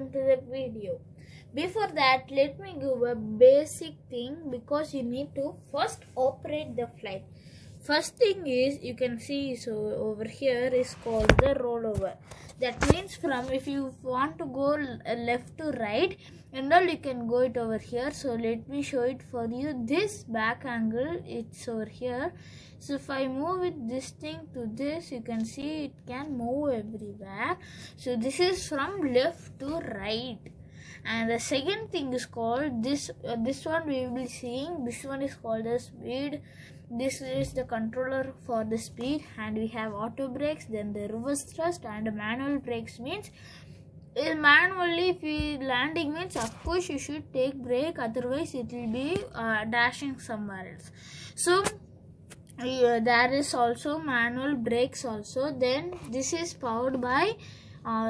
into the video. Before that, let me give a basic thing because you need to first operate the flight. First thing is, you can see, so over here is called the rollover. That means if you want to go left to right and all, you can go it over here. So let me show it for you. This back angle, it's over here. So if I move with this thing to this, you can see it can move everywhere. So this is from left to right. And the second thing is called this one we will be seeing. This one is called the speed. This is the controller for the speed, and we have auto brakes, then the reverse thrust, and manual brakes means manually if we landing means of course you should take brake, otherwise it will be dashing somewhere else. So there is also manual brakes also. Then this is powered by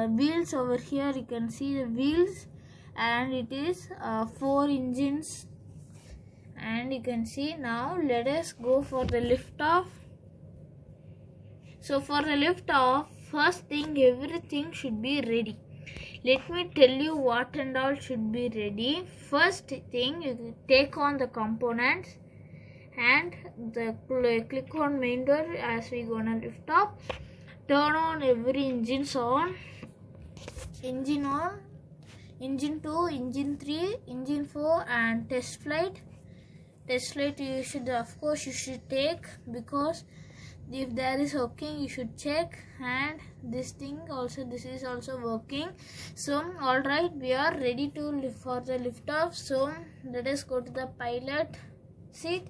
wheels. Over here you can see the wheels, and it is 4 engines. And you can see, now let us go for the lift off. So for the lift off, first thing, everything should be ready. Let me tell you what and all should be ready. First thing, you take on the components and click on main door as we gonna lift off. Turn on every engines on. Engine on, engine 2, engine 3, engine 4, and test flight. Test flight you should, of course you should take, because if there is working you should check. And this thing also, this is also working. So alright, we are ready to for the lift off. So let us go to the pilot seat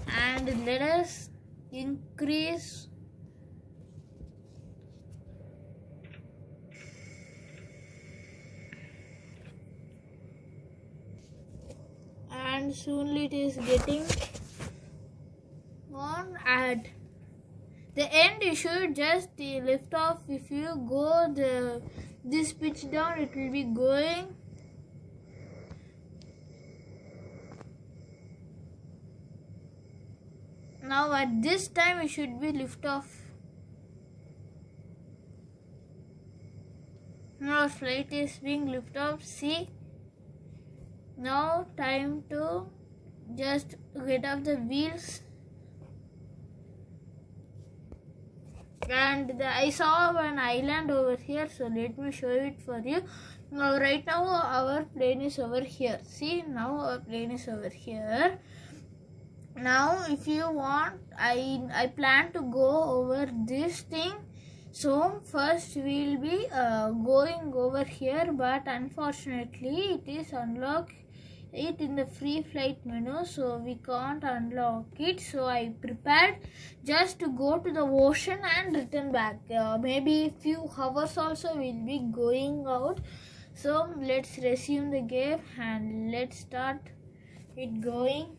and let us increase and soon it is getting on. At the end you should just lift off. If you go this pitch down, it will be going. Now at this time it should be lift off. Now flight is being lift off. See, now time to just get off the wheels. And I saw an island over here, so let me show it for you. Now right now our plane is over here. See, now our plane is over here. Now if you want, I plan to go over this thing. So first we will be going over here, but unfortunately it is unlocked it in the free flight menu, so we can't unlock it. So I prepared just to go to the ocean and return back. Maybe few hours also will be going out. So let's resume the game and let's start it going.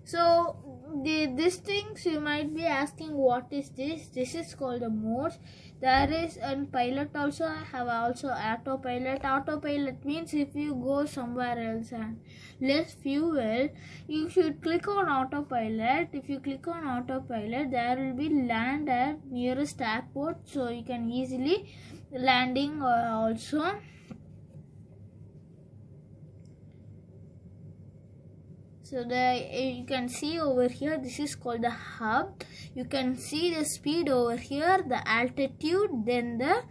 So these things you might be asking, what is this? This is called the modes. There is a pilot also. I have also autopilot. Autopilot means if you go somewhere else and less fuel, you should click on autopilot. If you click on autopilot, there will be land at nearest airport, so you can easily landing also. So you can see over here, this is called the hub. You can see the speed over here, the altitude, then the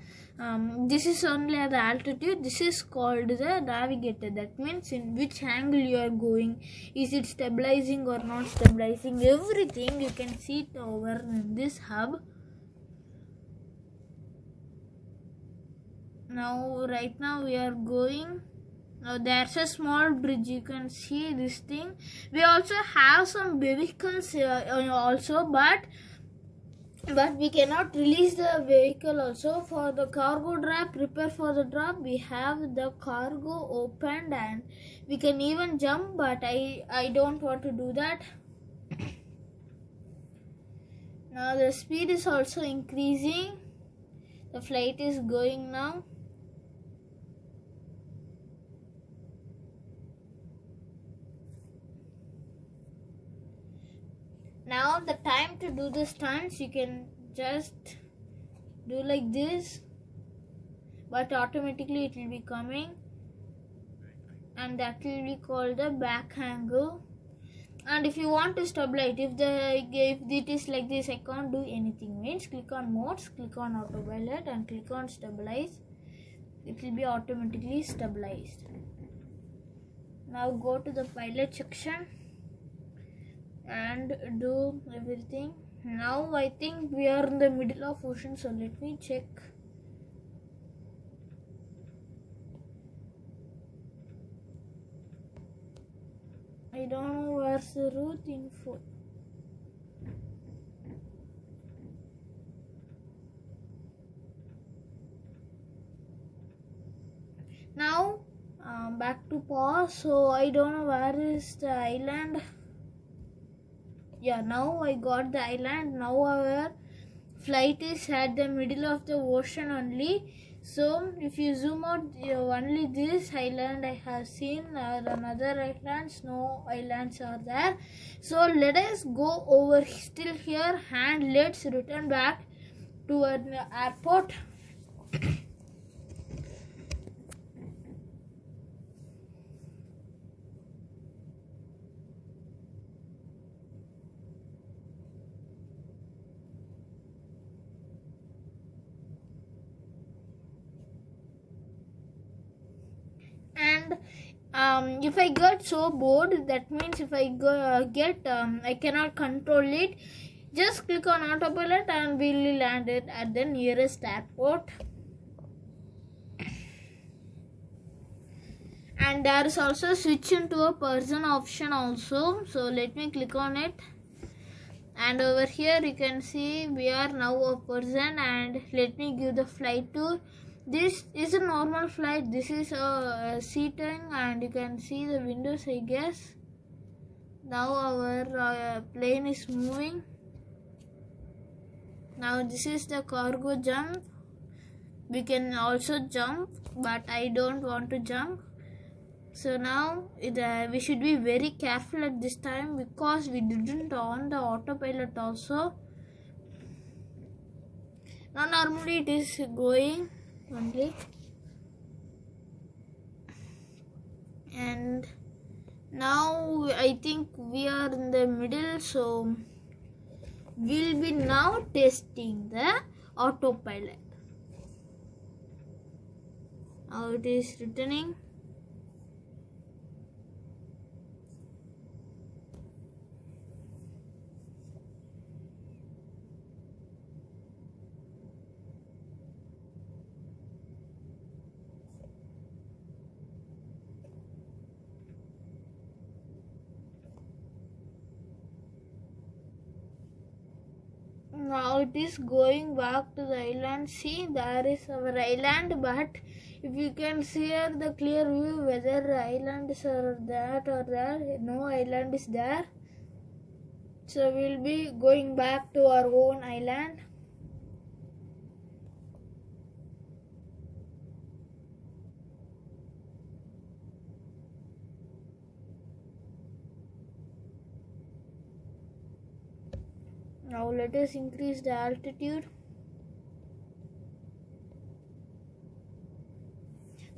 this is only the altitude. This is called the navigator. That means in which angle you are going. Is it stabilizing or not stabilizing? Everything you can see it over in this hub. Now right now we are going. Now there's a small bridge, you can see this thing. We also have some vehicles also, but we cannot release the vehicle also. For the cargo drop, prepare for the drop, we have the cargo opened and we can even jump, but I don't want to do that. Now the speed is also increasing. The flight is going now. Now the time to do the stunts, you can just do like this. but automatically it will be coming, and that will be called the back angle. And if you want to stabilize, if it is like this, I can't do anything, means click on modes, click on autopilot and click on stabilize. It will be automatically stabilized. Now go to the pilot section and do everything. Now I think we are in the middle of ocean, so let me check. I don't know where's the route info. Now back to pause. So I don't know where is the island. Yeah, now I got the island. Now our flight is at the middle of the ocean only. So if you zoom out, only this island I have seen. Another islands, no islands are there. So let us go over still here and let's return back to an airport. And if I get so bored, that means if I I cannot control it, just click on autopilot and we'll land it at the nearest airport. And there is also switch into a person option also, so let me click on it. And over here you can see we are now a person, and let me give the flight tour. This is a normal flight. This is a seating, and you can see the windows, I guess. Now our plane is moving. Now this is the cargo jump. We can also jump, but I don't want to jump. So now we should be very careful at this time because we didn't on the autopilot also. Now normally it is going only, and now I think we are in the middle, so we'll be now testing the autopilot. Now it is returning. Now it is going back to the island. See, there is our island, but if you can see here the clear view whether islands are that or there, no island is there. So we'll be going back to our own island. Now let us increase the altitude.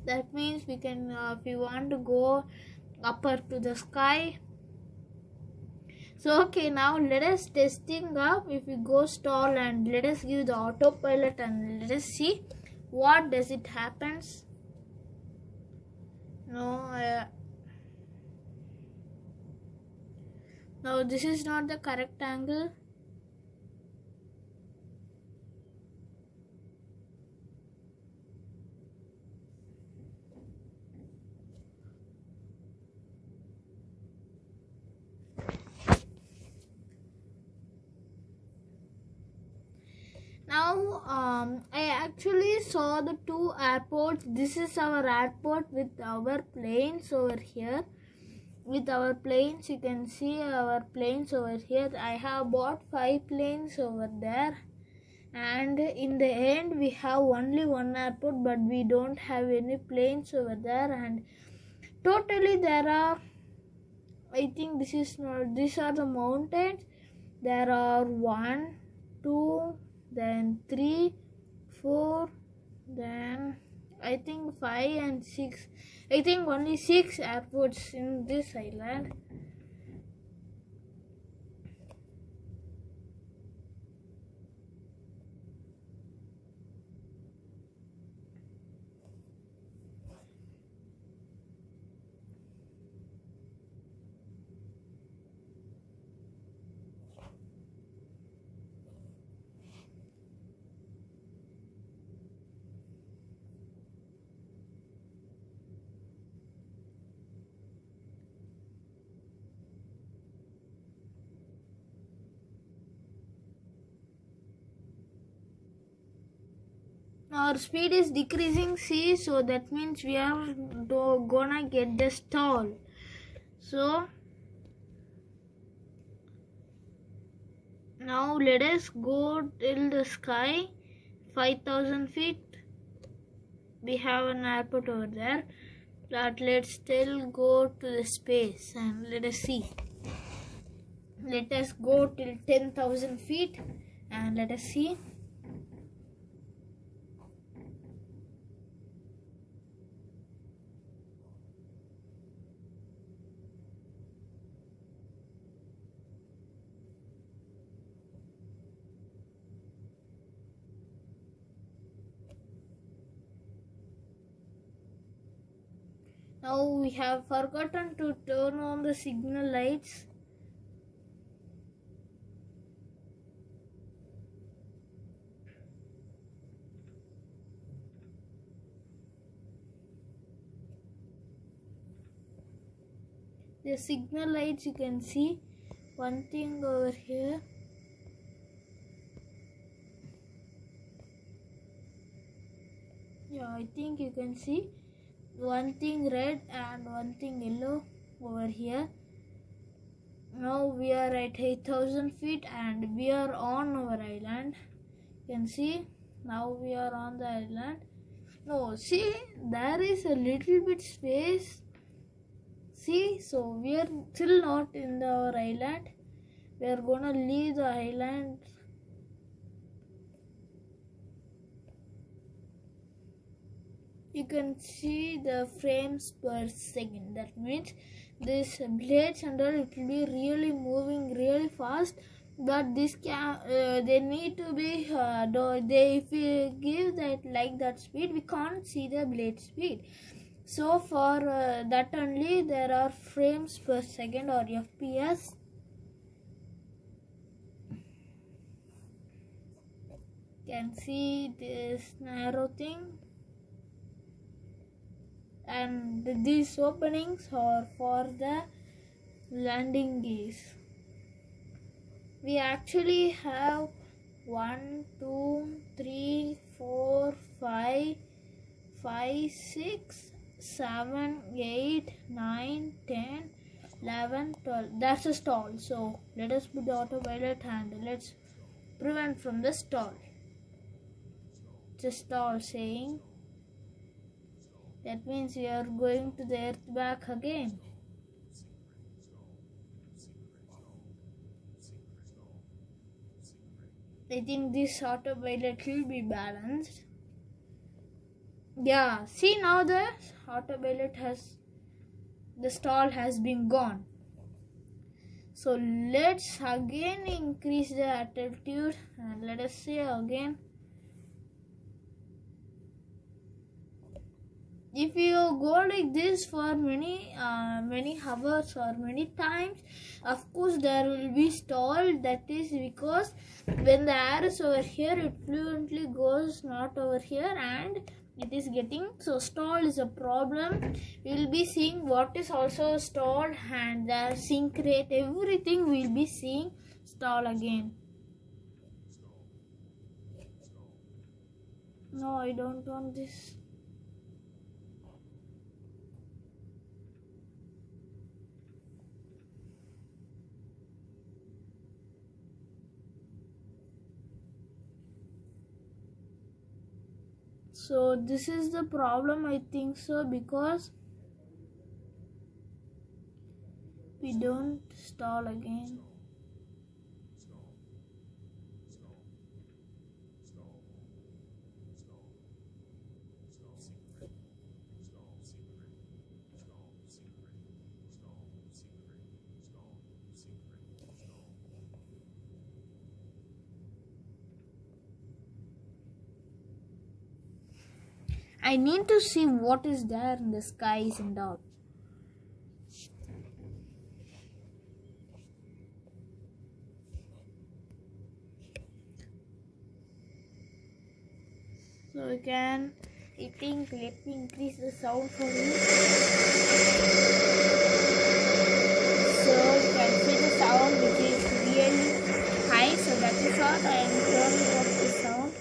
That means we can, if we want to go upper to the sky. So okay, now let us testing up. If we go stall and let us give the autopilot and let us see what does it happens. No, no, this is not the correct angle. Now I actually saw the two airports. This is our airport with our planes over here. With our planes, you can see our planes over here. I have bought 5 planes over there, and in the end we have only one airport, but we don't have any planes over there. And totally there are, I think this is not, these are the mountains. There are 1, 2, then 3, 4, then I think 5 and 6. I think only 6 airports in this island. Our speed is decreasing, see, so that means we are gonna get the stall. So now let us go till the sky, 5,000 feet. We have an airport over there, but let's still go to the space and let us see. Let us go till 10,000 feet and let us see. Now we have forgotten to turn on the signal lights. The signal lights, you can see one thing over here. Yeah, I think you can see one thing red and one thing yellow over here. Now we are at 8,000 feet and we are on our island. You can see now we are on the island. No, see, there is a little bit space. See, so we are still not in our island. We are gonna leave the island. You can see the frames per second. That means this blades and all, it will be really moving really fast. But this they need to be if we give that like that speed, we can't see the blade speed. So for that only there are frames per second or FPS. You can see this narrow thing. And these openings are for the landing gears. We actually have 1, 2, 3, 4, 5, 6, 7, 8, 9, 10, 11, 12. That's a stall. So let us put the autopilot and let's prevent from the stall. It's a stall saying. That means we are going to the earth back again. I think this autopilot will be balanced. Yeah, see now the autopilot the stall has been gone. So let's again increase the altitude and let us see again. If you go like this for many hours or many times, of course there will be stall. That is because when the air is over here, it fluently goes not over here and it is getting, so stall is a problem. We will be seeing what is also stalled and the sink rate, everything we will be seeing stall again. No, I don't want this. So this is the problem, I think so, because we don't stall again. I need to see what is there in the skies and all. So I think let me increase the sound for you. So you can see the sound which is really high. So that is what I am turning off the sound.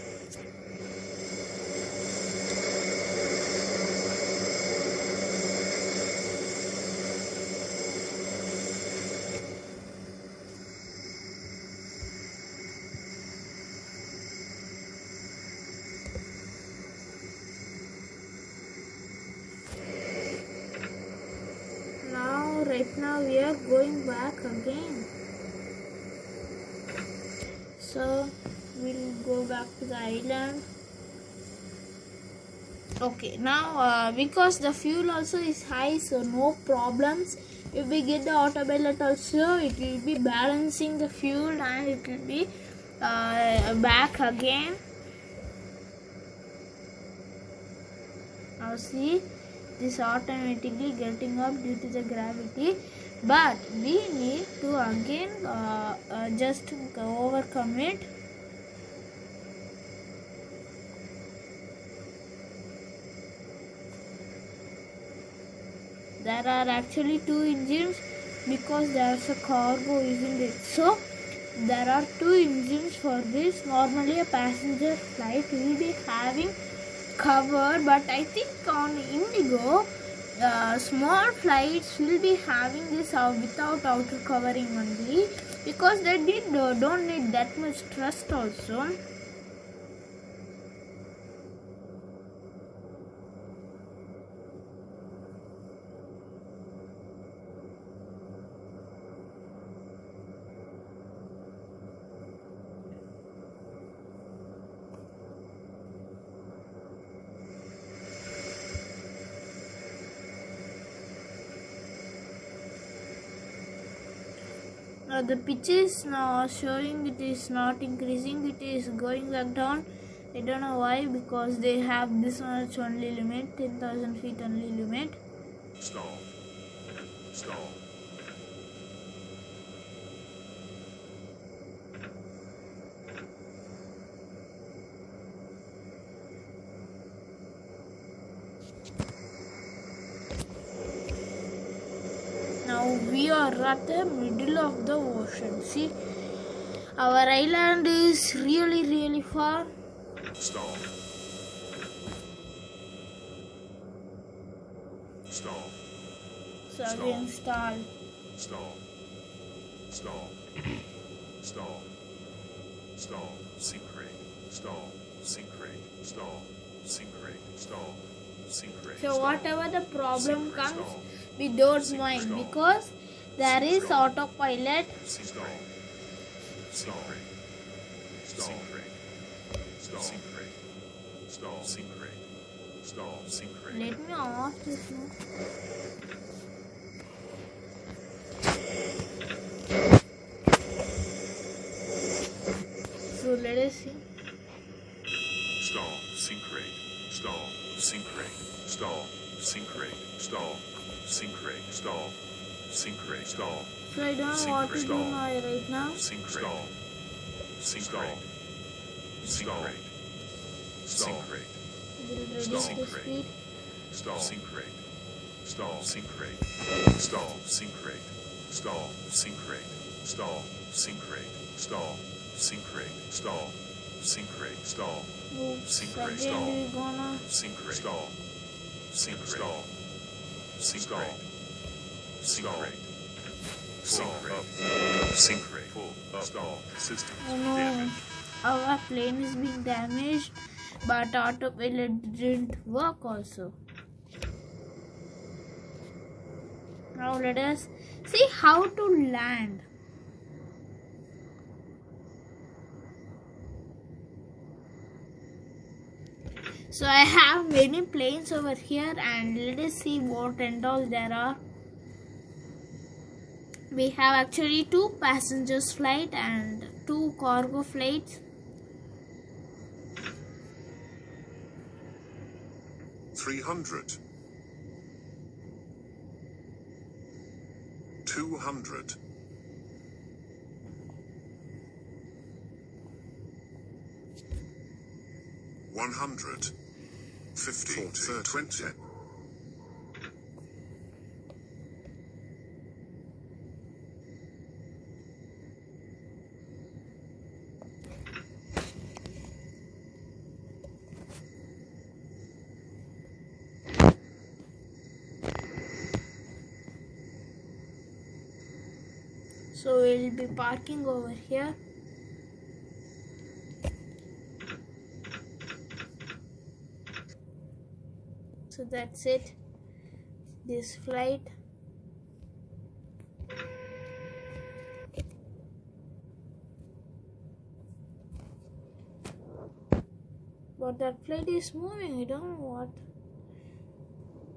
Right now we are going back again. So we'll go back to the island. Okay, now because the fuel also is high, so no problems. If we get the autopilot also, it will be balancing the fuel and it will be back again. Now see, this automatically getting up due to the gravity, but we need to again just overcome it. There are actually two engines because there's a cargo, isn't it? So there are two engines for this. Normally a passenger flight will be having cover, but I think on Indigo small flights will be having this without outer covering only, because they don't need that much thrust also. The pitch is now showing it is not increasing, it is going back down. I don't know why, because they have this much only limit, 10,000 feet only limit. Stall. Now we are at the middle of the ocean. See, our island is really far. Stall. So again stall. Sink rate. So whatever the problem comes, we don't mind, because there is autopilot. Let me off this now. So let us see. Stall, sink rate, stall, sink rate, stall, sink rate, stall, sink rate, stall, sink rate, stall. So I don't know what to do now right now. Sink rate, sink rate, sink rate, sink rate, We'll reduce the speed. stall, sink rate, stall, sink rate, stall, sink rate, stall, sink rate, stall, sink rate, stall, sink rate, stall, sink rate, stall, Oops, sink rate, again stall, we gonna sink rate, stall, sink rate, sink rate, sink rate, sink rate, sink rate, full stall, system oh no, damage. our plane is being damaged, but autopilot didn't work also. Now let us see how to land. So I have many planes over here, and let us see what and all there are. We have actually 2 passengers flight and 2 cargo flights. 300, 200, 100, 50, 20. So we'll be parking over here. So that's it. This flight. But that flight is moving. I don't know what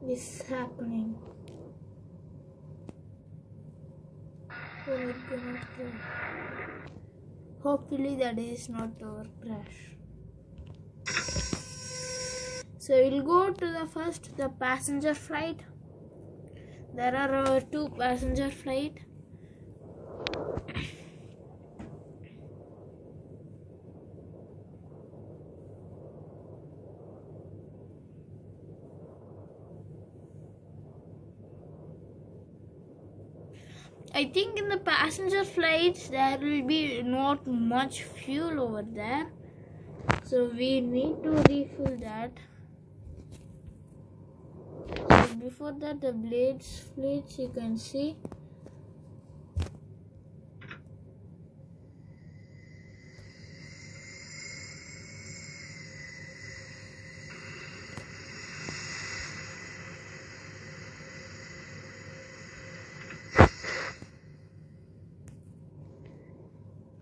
is happening. Hopefully that is not our crash. So we'll go to the passenger flight. There are 2 passenger flight. I think in the passenger flights there will be not much fuel over there, so we need to refill that. So before that, the blades you can see.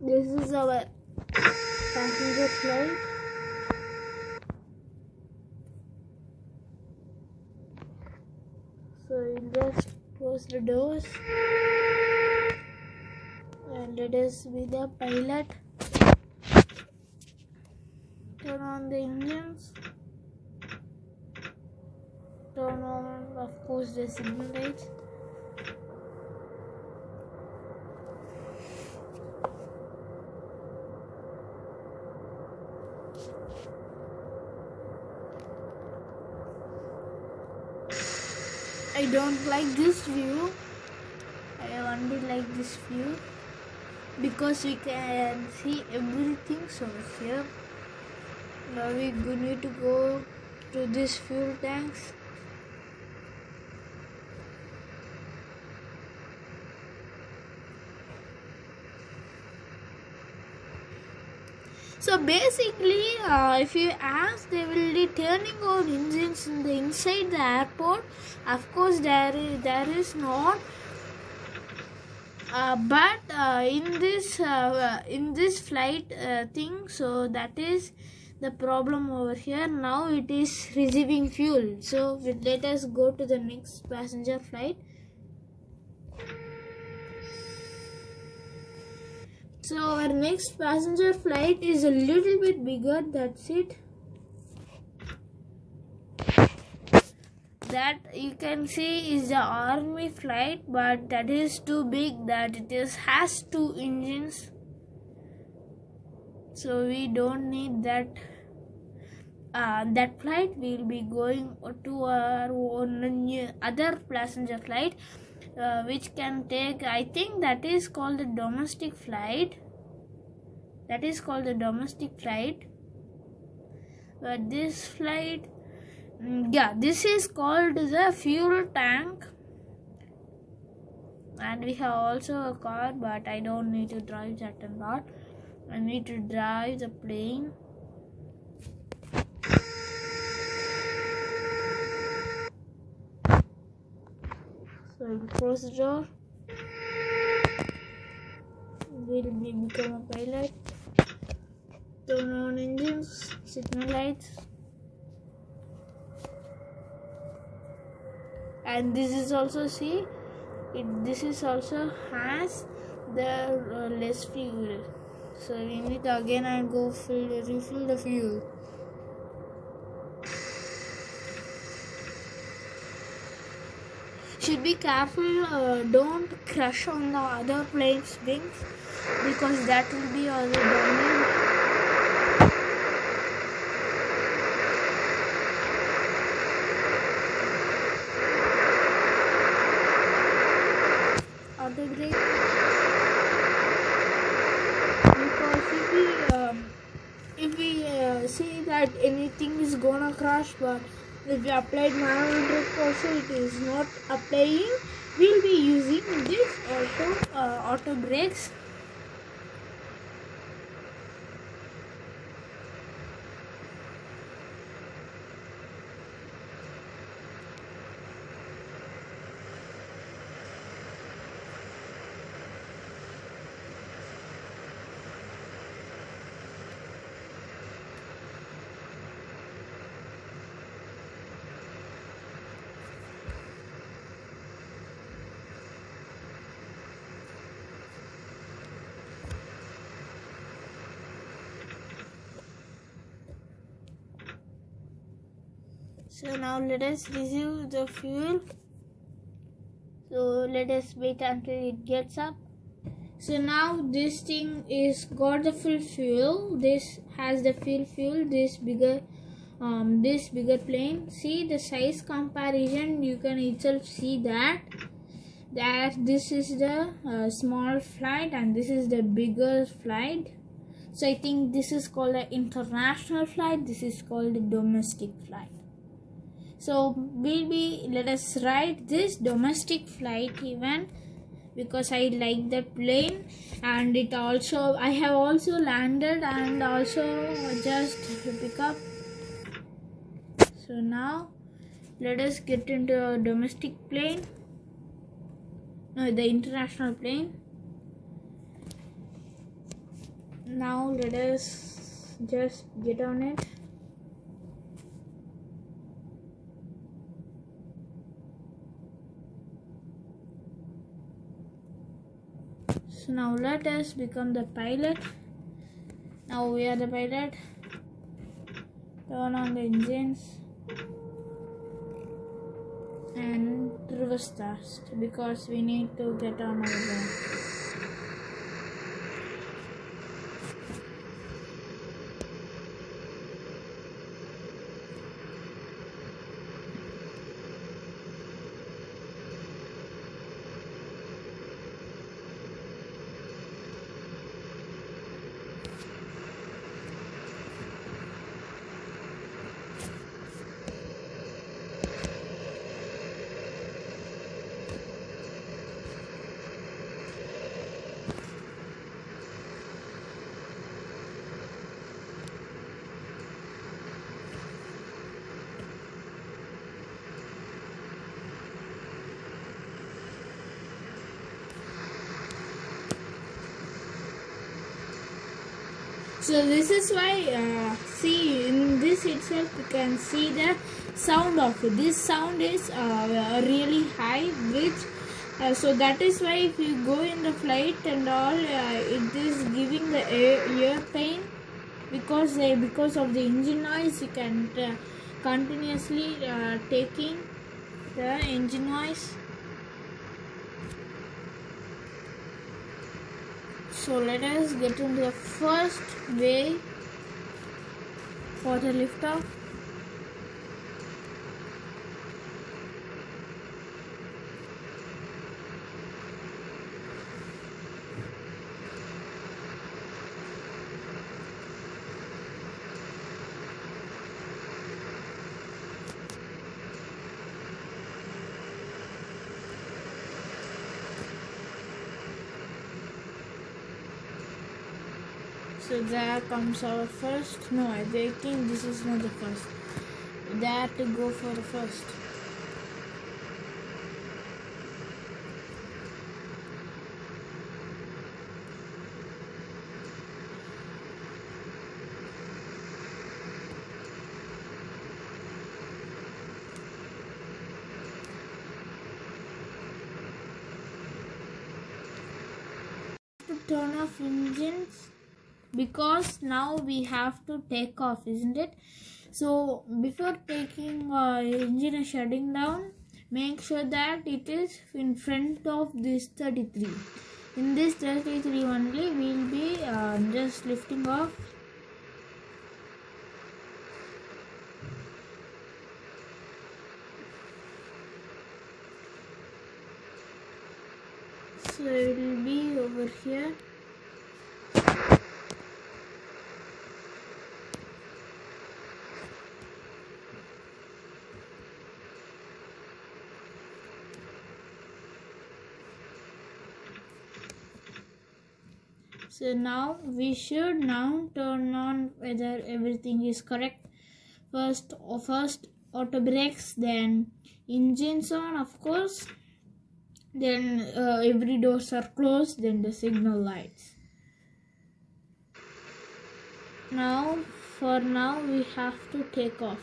This is our passenger flight. So we'll just close the doors and let us be the pilot. Turn on the engines. Turn on, of course, the signal lights. I don't like this view. I only like this view because we can see everything over here. Now we need to go to these fuel tanks. So basically, if you ask, they will be turning on engines in the inside the airport. Of course, there is not. But in this flight thing, so that is the problem over here. Now it is receiving fuel. So let us go to the next passenger flight. So our next passenger flight is a little bit bigger, that's it. That you can see is the army flight, but that is too big, that it has 2 engines. So we don't need that. That flight will be going to our own other passenger flight. Which can take, I think that is called the domestic flight. But this flight, this is called the fuel tank. And we have also a car, but I don't need to drive that a lot. I need to drive the plane. So we'll close the door. We'll become a pilot. Turn on engines, signal lights. And this is also, see, this is also has the less fuel. So we need to again and go refill the fuel. should be careful, don't crush on the other plane's wings, because that will be also damaged. Auto brake, because if we see that anything is gonna crash, but if we applied manual brake also it is not applying, we'll be using this auto brakes. So now let us receive the fuel. So let us wait until it gets up. So now this thing is got the full fuel. This has the fuel. This bigger plane. See the size comparison. You can itself see that this is the small flight and this is the bigger flight. So I think this is called an international flight. This is called a domestic flight. So let us write this domestic flight even, because I like the plane, and I have also landed and also just pick up. So now let us get into a domestic plane. No, the international plane. Now let us just get on it. So now let us become the pilot. Now we are the pilot. Turn on the engines and reverse thrust, because we need to get on our way. So this is why, see, in this itself you can see the sound of it. This sound is really high, which so that is why if you go in the flight and all, it is giving the ear pain, because of the engine noise. You can continuously taking the engine noise. So let us get into the first way for the liftoff. So there comes our first. No, I think this is not the first. They have to go for the first. To turn off engines, because now we have to take off, isn't it? So before taking engine and shutting down, make sure that it is in front of this 33. In this 33 only we will be just lifting off. So it will be over here. So now we should now turn on whether everything is correct. First auto brakes, then engines on, of course, then every doors are closed, then the signal lights. Now for now we have to take off.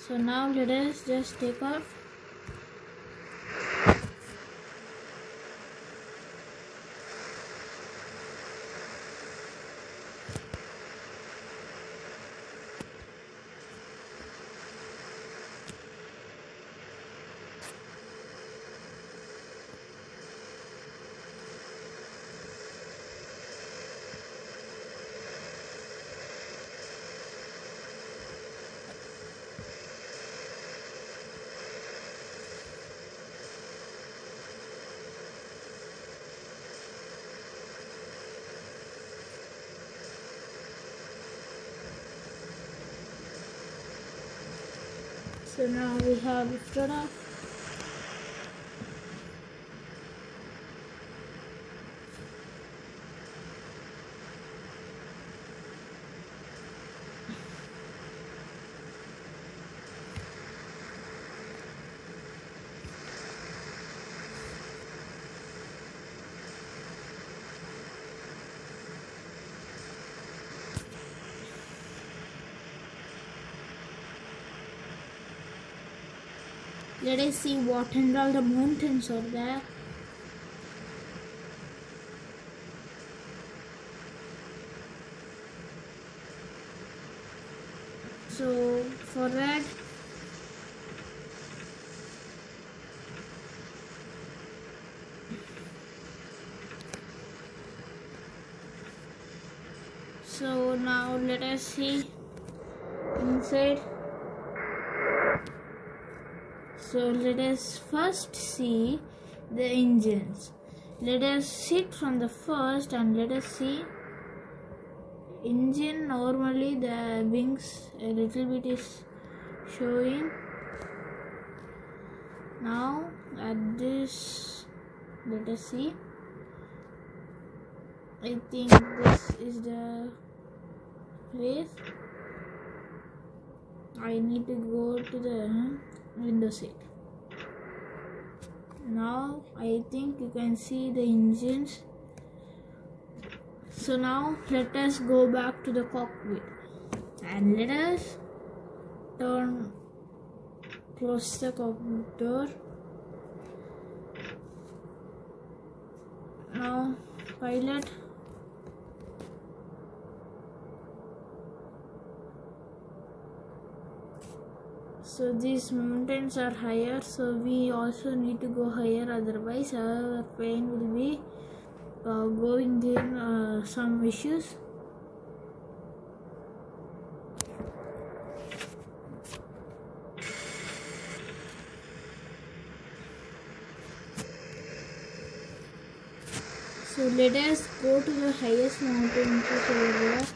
So now let us just take off. So now we have lifted off. Let us see what and all the mountains are there. So for that, so now let us see inside. So let us first see the engines. Let us sit from the first and let us see engine. Normally the wings a little bit is showing. Now at this, let us see. I think this is the place. I need to go to the window seat. Now I think you can see the engines. So now let us go back to the cockpit and let us close the cockpit door. Now pilot, so these mountains are higher, so we also need to go higher, otherwise our plane will be going in some issues. So let us go to the highest mountain which is over there.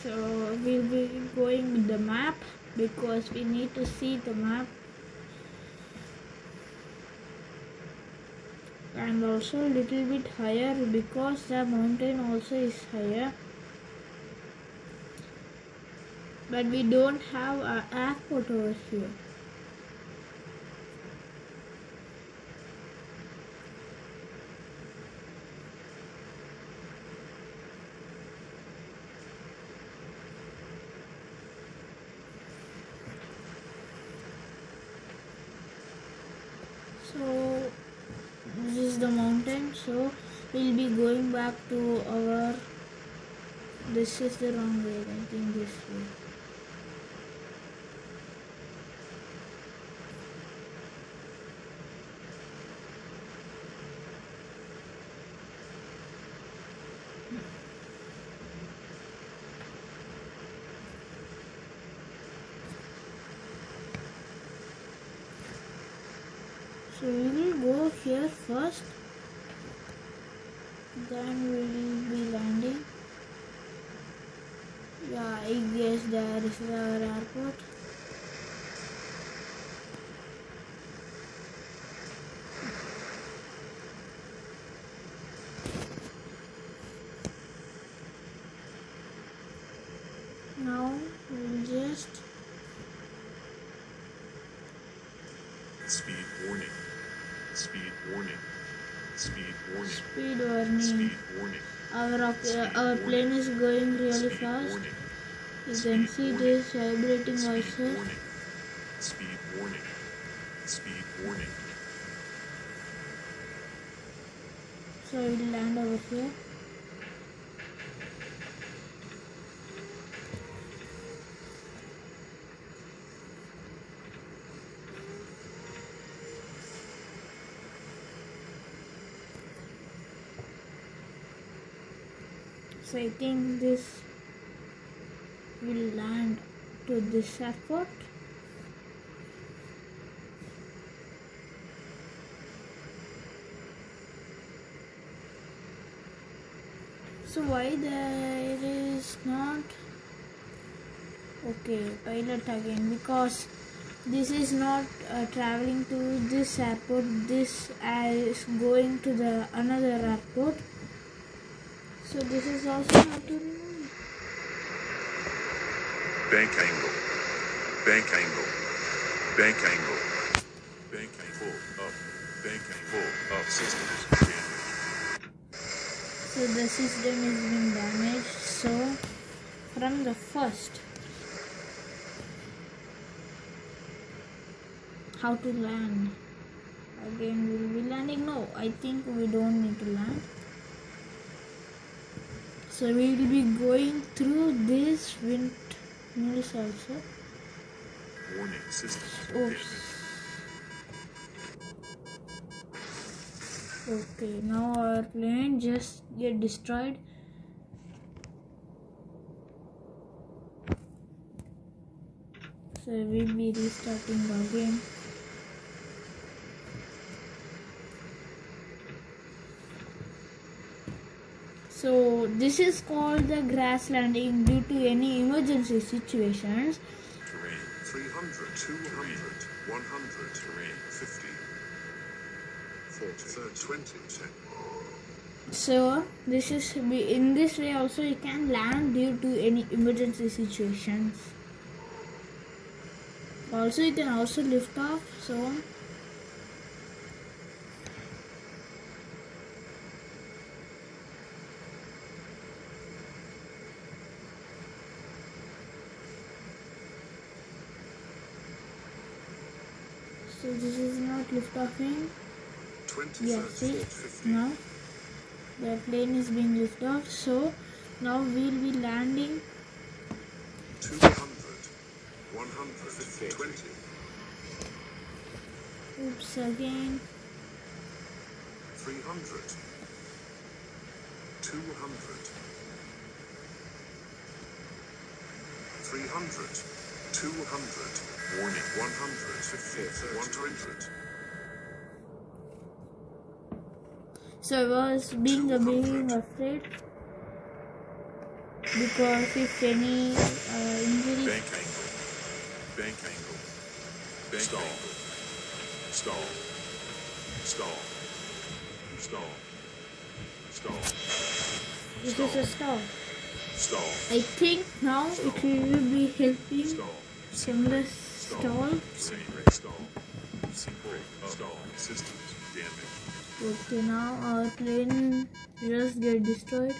So we'll be going with the map because we need to see the map, and also a little bit higher because the mountain also is higher, but we don't have an airport over here. the mountain, so we'll be going back to our. This is the wrong way. I think this way. So we will go here first, then we will be landing. Yeah, I guess there is our airport. Now we'll just Speed warning. Speed warning. Speed warning. speed warning. Speed warning. Our plane is going really Speed fast. warning. You Speed can see warning. this vibrating Speed also. warning. Speed warning. Speed warning. So we'll land over here. So I think this will land to this airport. So why there is not okay pilot again, because this is not traveling to this airport, this is going to the another airport. So this is also not to remove. Bank angle. Bank angle. Bank angle. Bank angle. Up. Bank angle. Up. Systems damaged. So the system is being damaged. So from the first, how to land? Again we will be landing. No, I think we don't need to land. So we will be going through this windmills also. Warning systems Oops. damaged. Okay, now our plane just get destroyed. So we'll be restarting again. So this is called the grass landing due to any emergency situations. Terrain 300, 200, 100, terrain 50, 40, 30, 20, 10. So this is in this way also you can land due to any emergency situations. Also you can also lift off. So this is not lift offing. 20, Yeah, 30, see 50. now the plane is being lifted off. So now we'll be landing. 200, 150, 20. Oops, again. 300, 200, 300, 200, warning 150, 100. So I was being afraid because if any injury. Bank angle, bank angle, bank Stall. angle, stall, stall, stall, stall, This is a stall. stall, I think now it will be helping stall, similar stall. sync rate, stall, sync rate, stall, systems damaged. Okay, now our plane just get destroyed.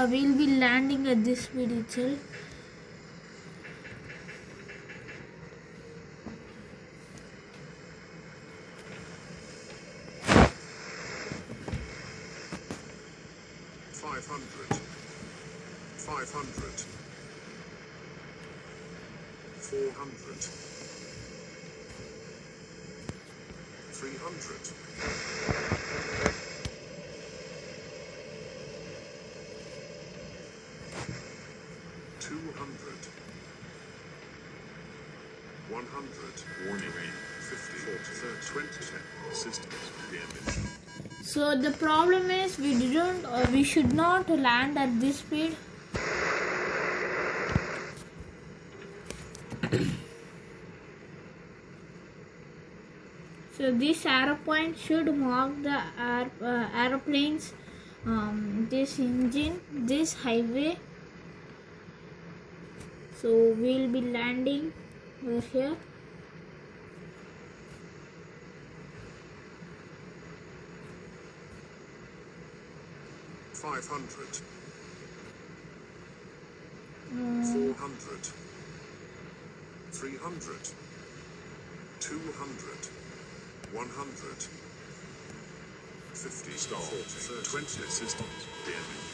we'll be landing at this speed itself. Five hundred. 400. 300. 200. 100. Warning. 50. 40. 20. Systems damage. So the problem is we should not land at this speed. So this arrow point should mark the aeroplanes, this engine, this highway. So we'll be landing over here. $500. 400. 300. 200. 100. 50. Stall. 40. 20. Systems damage.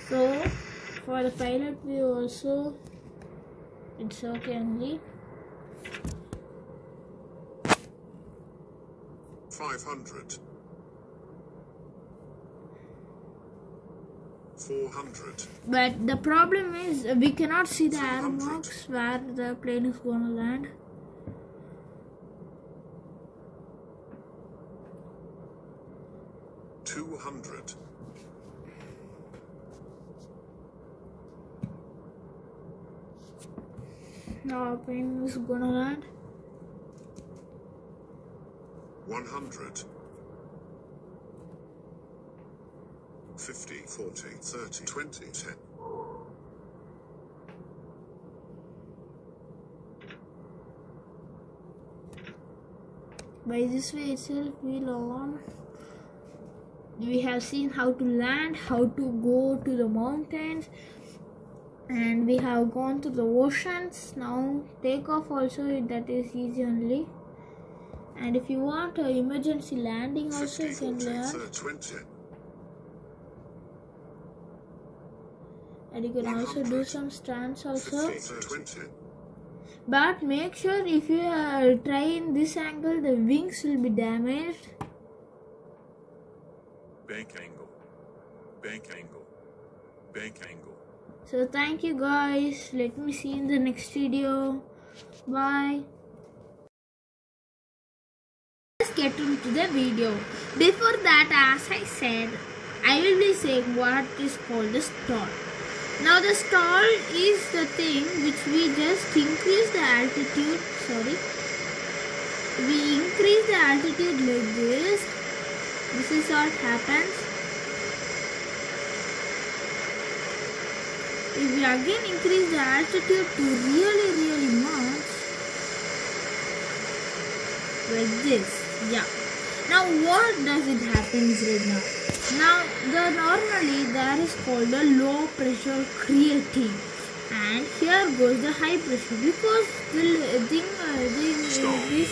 So for the pilot view also it's okay only. 500. 400. But the problem is we cannot see the arrow marks where the plane is gonna land. 200. plane is gonna land. 100. 50, 40, 30, 20, 10. By this way itself we have seen how to land, how to go to the mountains, and we have gone to the oceans. Now takeoff also, that is easy only. And if you want an emergency landing also, 50, you can 40, learn. 20. And you can also do some stunts also. 50, 20. But make sure if you try in this angle, the wings will be damaged. Bank angle. Bank angle. Bank angle. So thank you guys. Let me see you in the next video. Bye. Let's get into the video. Before that, as I said, I will be saying what is called the stall. Now the stall is the thing which we just increase the altitude. We increase the altitude like this. This is what happens. If we again increase the altitude to really much, like this, yeah. Now what does it happen right now? Now normally there is called a low pressure creating, and here goes the high pressure, because this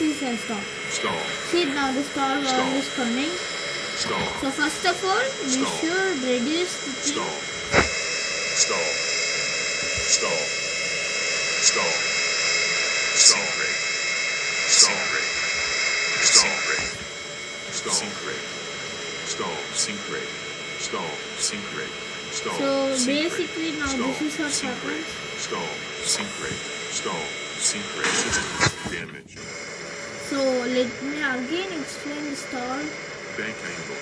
is a stall. Stall. See, now the stall valve is coming. Stall. So first of all, we should reduce the thing. Stall. Stall. Stall. Stall. Stall rate. Stall rate. Stall rate. Stall sink rate. Stall sink rate. Stall sink rate. Stall. So sink basically rate. now Stall, this is what sink happens. rate. Stall sink rate. Stall sink rate. System damage. So let me again explain the stall. Bank angle.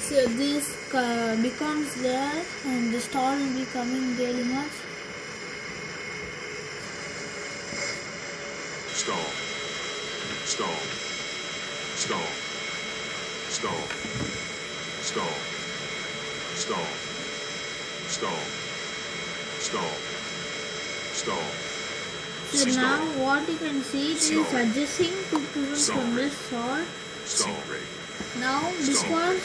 So this becomes there, and the stall will be coming really much. Stall. stall, stall, stall, stall, stall, stall, stall, stall. So now what you can see, it is adjusting to prevent from the stall. Stall rate. Now because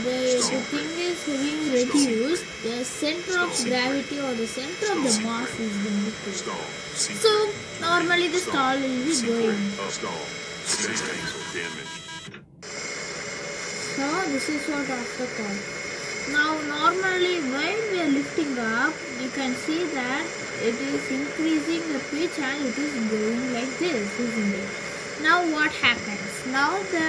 the thing is being reduced, the center of gravity or the center of the mass is being decreased. So normally the stall will be going. Stall. Systems damaged. So this is what after call. Now normally when we are lifting up, you can see that it is increasing the pitch and it is going like this, isn't it? Now what happens? Now the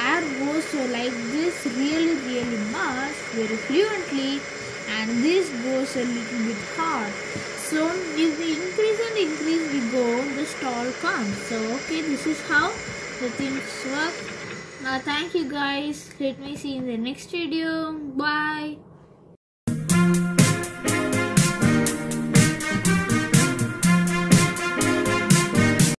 air goes like this really much, very fluently, and this goes a little bit hard. So if we increase and increase we go, the stall comes. So okay, this is how the things work. Now thank you guys. Let me see in the next video. Bye.